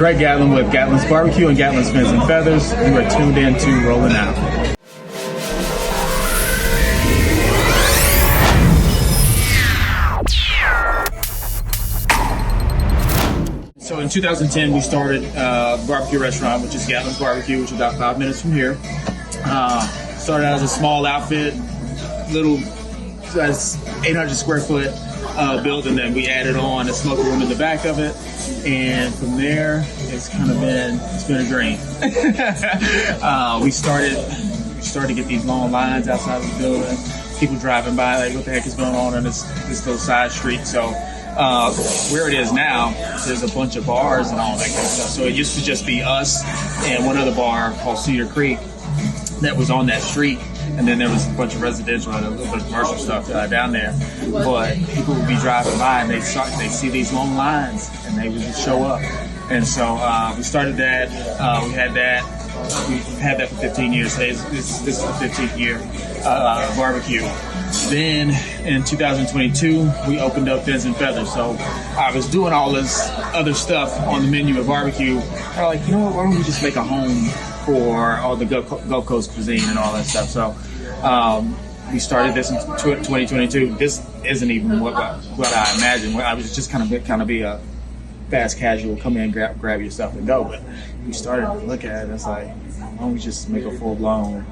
Greg Gatlin with Gatlin's Barbecue and Gatlin's Fins and Feathers. You are tuned in to Rolling Out. So in 2010, we started a barbecue restaurant, which is Gatlin's Barbecue, which is about 5 minutes from here. Started out as a small outfit, little 800 square foot building that we added on a smoker room in the back of it. And from there, it's been a dream. We started to get these long lines outside of the building. People driving by, like, what the heck is going on this little side street? So where it is now, there's a bunch of bars and all that kind of stuff. So it used to just be us and one other bar called Cedar Creek that was on that street. And then there was a bunch of residential and a little bit of commercial stuff down there. But people would be driving by and they'd see these long lines and they would just show up. And so we started that. We've had that for 15 years. Today, this is the 15th year barbecue. Then in 2022, we opened up Fins and Feathers. So I was doing all this other stuff on the menu of barbecue. I was like, you know what, why don't we just make a home for all the Gulf Coast cuisine and all that stuff. So we started this in 2022. This isn't even what I imagined. I was just kind of be a fast casual, come in, grab your stuff and go. But we started to look at it. It's like, why don't we just make a full blown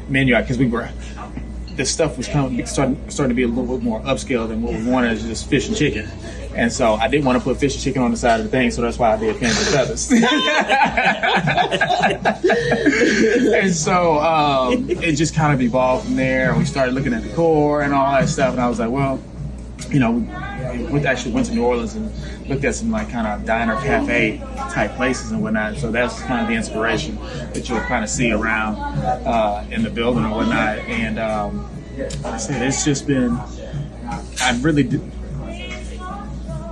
menu? Because the stuff was starting to be a little bit more upscale than what we wanted, is just fish and chicken. And so I didn't want to put fish and chicken on the side of the thing, so that's why I did Fins and Feathers. And so it just kind of evolved from there. And we started looking at the core and all that stuff, and I was like, well, you know, we actually went to New Orleans and looked at some like kind of diner cafe type places and whatnot. So that's kind of the inspiration that you'll kind of see around in the building and whatnot. And like I said, it's just been,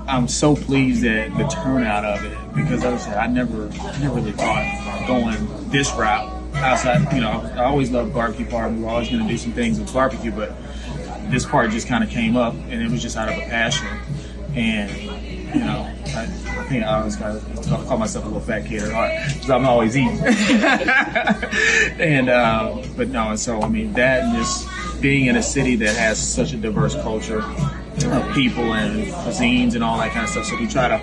I'm so pleased at the turnout of it, because as I said, I never really thought going this route outside. You know, I always loved barbecue part. We were always going to do some things with barbecue, but this part just kind of came up, and it was just out of a passion. And you know, I think I always call myself a little fat kid at heart, because I'm always eating. And but no, so I mean, that and just being in a city that has such a diverse culture of people and cuisines and all that kind of stuff. So we try to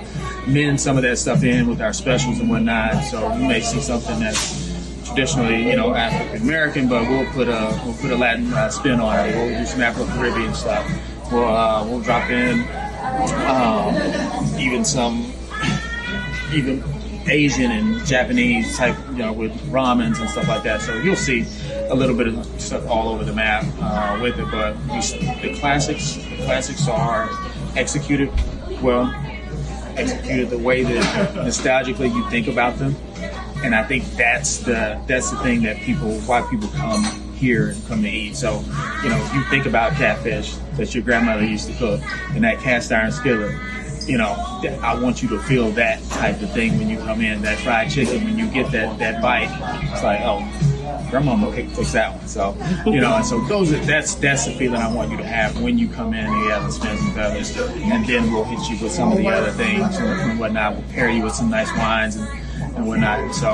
mend some of that stuff in with our specials and whatnot. So you may see something that's traditionally, you know, African American, but we'll put a Latin spin on it. We'll do some Afro-Caribbean stuff. We'll drop in even Asian and Japanese type, you know, with ramens and stuff like that. So you'll see a little bit of stuff all over the map with it. But the classics are executed well, executed the way that nostalgically you think about them. And I think that's the thing that why people come here and come to eat. So, you know, if you think about catfish that your grandmother used to cook in that cast iron skillet, you know, I want you to feel that type of thing when you come in. That fried chicken, when you get that bite, it's like, oh, grandmama cooks that one. So, you know, and so that's the feeling I want you to have when you come in and you have the Fins and Feathers. And then we'll hit you with some of the other things and whatnot. We'll pair you with some nice wines and whatnot. So,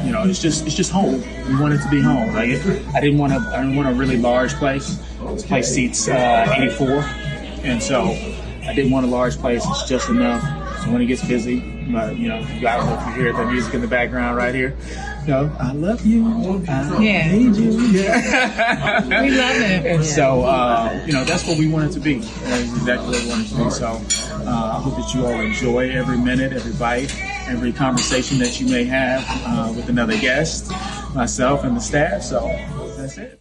you know, it's just home. We want it to be home. Like I didn't want a really large place. This place seats 84, and so I didn't want a large place. It's just enough. So when it gets busy, you know, I don't know if you hear the music in the background right here. You know, I love you. I need you. Yeah. We love it. And so, you know, that's what we want it to be. That's exactly what we want it to be. So I hope that you all enjoy every minute, every bite, every conversation that you may have with another guest, myself, and the staff. So that's it.